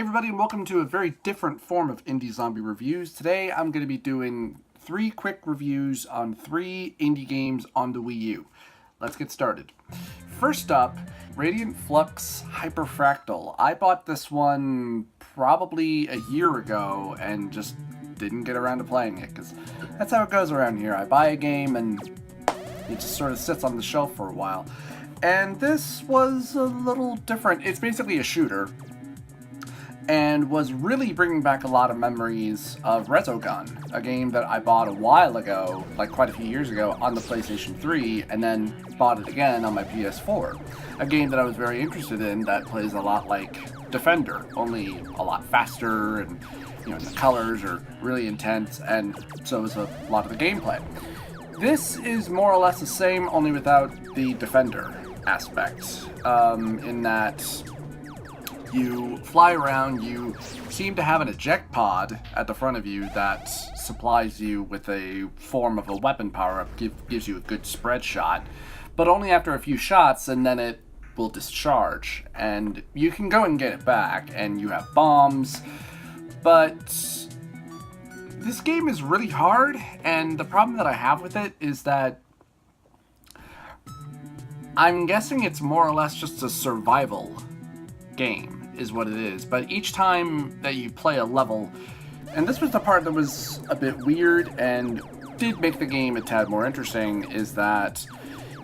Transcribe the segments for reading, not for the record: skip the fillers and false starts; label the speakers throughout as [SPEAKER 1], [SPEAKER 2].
[SPEAKER 1] Hey everybody, and welcome to a very different form of indie zombie reviews. Today I'm going to be doing 3 quick reviews on 3 indie games on the Wii U. Let's get started. First up, Radiant Flux Hyperfractal. I bought this one probably a year ago and just didn't get around to playing it, because that's how it goes around here. I buy a game and it just sort of sits on the shelf for a while. And this was a little different. It's basically a shooter, and was really bringing back a lot of memories of Resogun, a game that I bought a while ago, like quite a few years ago, on the PlayStation 3, and then bought it again on my PS4. A game that I was very interested in that plays a lot like Defender, only a lot faster, and the colors are really intense, and so is a lot of the gameplay. This is more or less the same, only without the Defender aspect, in that you fly around, you seem to have an eject pod at the front of you that supplies you with a form of a weapon power-up, gives you a good spread shot, but only after a few shots, and then it will discharge. And you can go and get it back, and you have bombs, but this game is really hard, and the problem that I have with it is that I'm guessing it's more or less just a survival game, is what it is. But each time that you play a level, and this was the part that was a bit weird and did make the game a tad more interesting, is that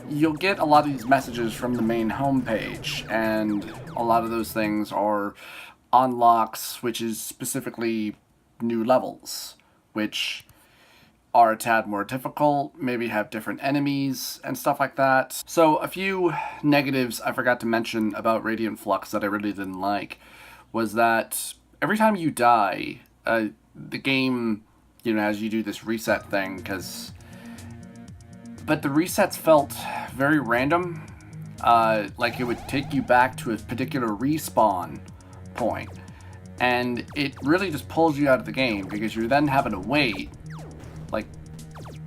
[SPEAKER 1] you'll get a lot of these messages from the main homepage, and a lot of those things are unlocks, which is specifically new levels, which are a tad more difficult, maybe have different enemies and stuff like that. So a few negatives I forgot to mention about Radiant Flux that I really didn't like was that every time you die, the game, has you do this reset thing, but the resets felt very random, like it would take you back to a particular respawn point, and it really just pulls you out of the game, because you're then having to wait like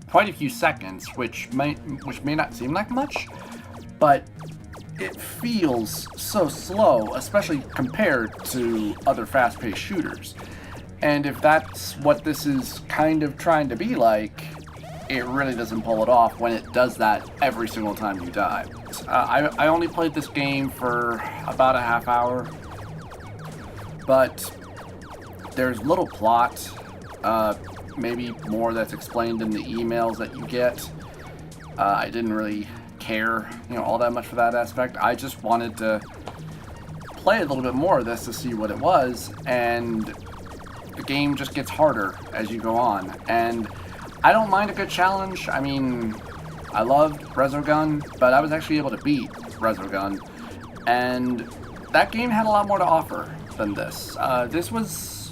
[SPEAKER 1] quite a few seconds, which may not seem like much, but it feels so slow, especially compared to other fast-paced shooters. And if that's what this is kind of trying to be like, it really doesn't pull it off when it does that every single time you die. I only played this game for about a half hour, but there's little plot, maybe more that's explained in the emails that you get. I didn't really care, all that much for that aspect. I just wanted to play a little bit more of this to see what it was, and the game just gets harder as you go on. And I don't mind a good challenge. I mean, I loved Resogun, but I was actually able to beat Resogun, and that game had a lot more to offer than this. This was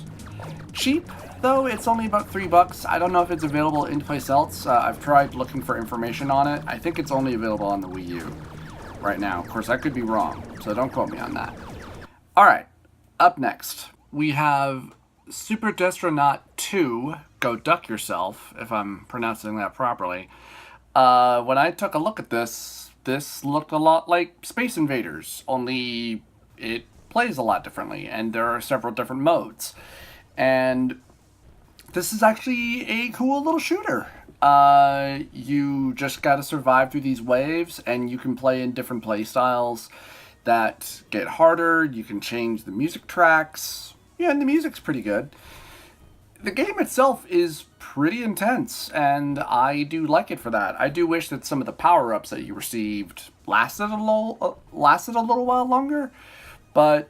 [SPEAKER 1] cheap, though. It's only about $3. I don't know if it's available anyplace else. I've tried looking for information on it. I think it's only available on the Wii U right now. Of course, I could be wrong, so don't quote me on that. Alright, up next, we have Super Distro 2, Go Duck Yourself, if I'm pronouncing that properly. When I took a look at this looked a lot like Space Invaders, only it plays a lot differently, and there are several different modes. And this is actually a cool little shooter. You just gotta survive through these waves, and you can play in different play styles that get harder. You can change the music tracks. Yeah, and the music's pretty good. The game itself is pretty intense, and I do like it for that. I do wish that some of the power-ups that you received lasted a little while longer, but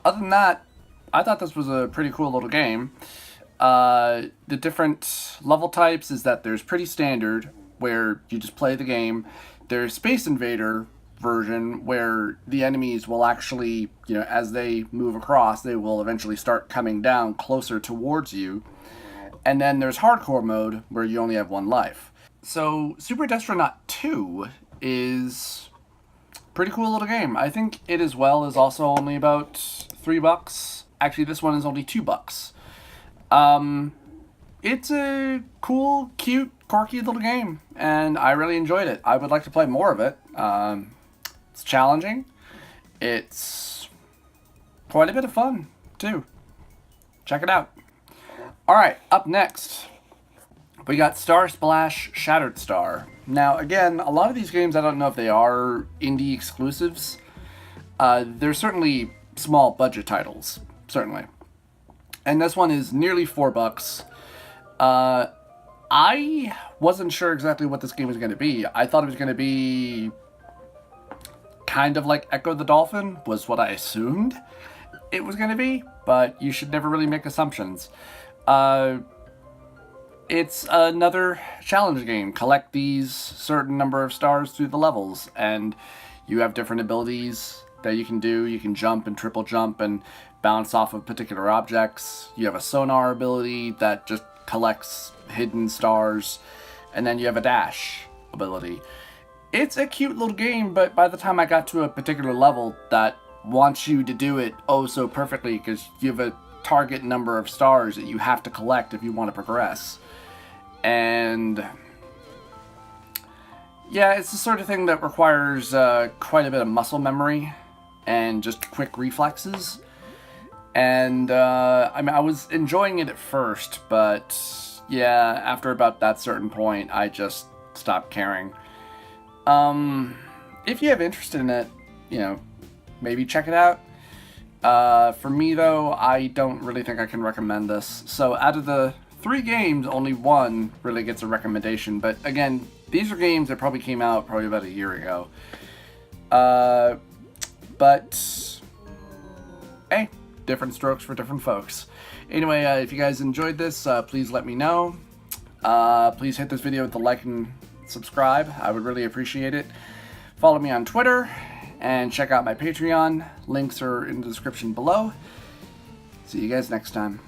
[SPEAKER 1] other than that, I thought this was a pretty cool little game. The different level types is that there's pretty standard, where you just play the game. There's Space Invader version, where the enemies will actually, as they move across, they will eventually start coming down closer towards you. And then there's Hardcore mode, where you only have one life. So Super Distro 2 is a pretty cool little game. I think it as well is also only about $3. Actually, this one is only $2. It's a cool, cute, quirky little game, and I really enjoyed it. I would like to play more of it. It's challenging. It's quite a bit of fun, too. Check it out. Alright, up next, we got Star Splash Shattered Star. Now, again, a lot of these games, I don't know if they are indie exclusives. They're certainly small budget titles, certainly. And this one is nearly $4. I wasn't sure exactly what this game was going to be. I thought it was going to be kind of like Echo the Dolphin, was what I assumed it was going to be, but you should never really make assumptions. It's another challenge game. Collect these certain number of stars through the levels, and you have different abilities that you can do. You can jump and triple jump and bounce off of particular objects. You have a sonar ability that just collects hidden stars, and then you have a dash ability. It's a cute little game, but by the time I got to a particular level that wants you to do it oh so perfectly, because you have a target number of stars that you have to collect if you want to progress. And yeah, it's the sort of thing that requires quite a bit of muscle memory and just quick reflexes. And I mean, I was enjoying it at first, but yeah, after about that certain point, I just stopped caring. If you have interest in it, you know, maybe check it out. For me, though, I don't really think I can recommend this. So out of the 3 games, only one really gets a recommendation. But again, these are games that probably came out probably about a year ago. But hey, different strokes for different folks. Anyway, if you guys enjoyed this, please let me know. Please hit this video with the like and subscribe. I would really appreciate it. Follow me on Twitter and check out my Patreon. Links are in the description below. See you guys next time.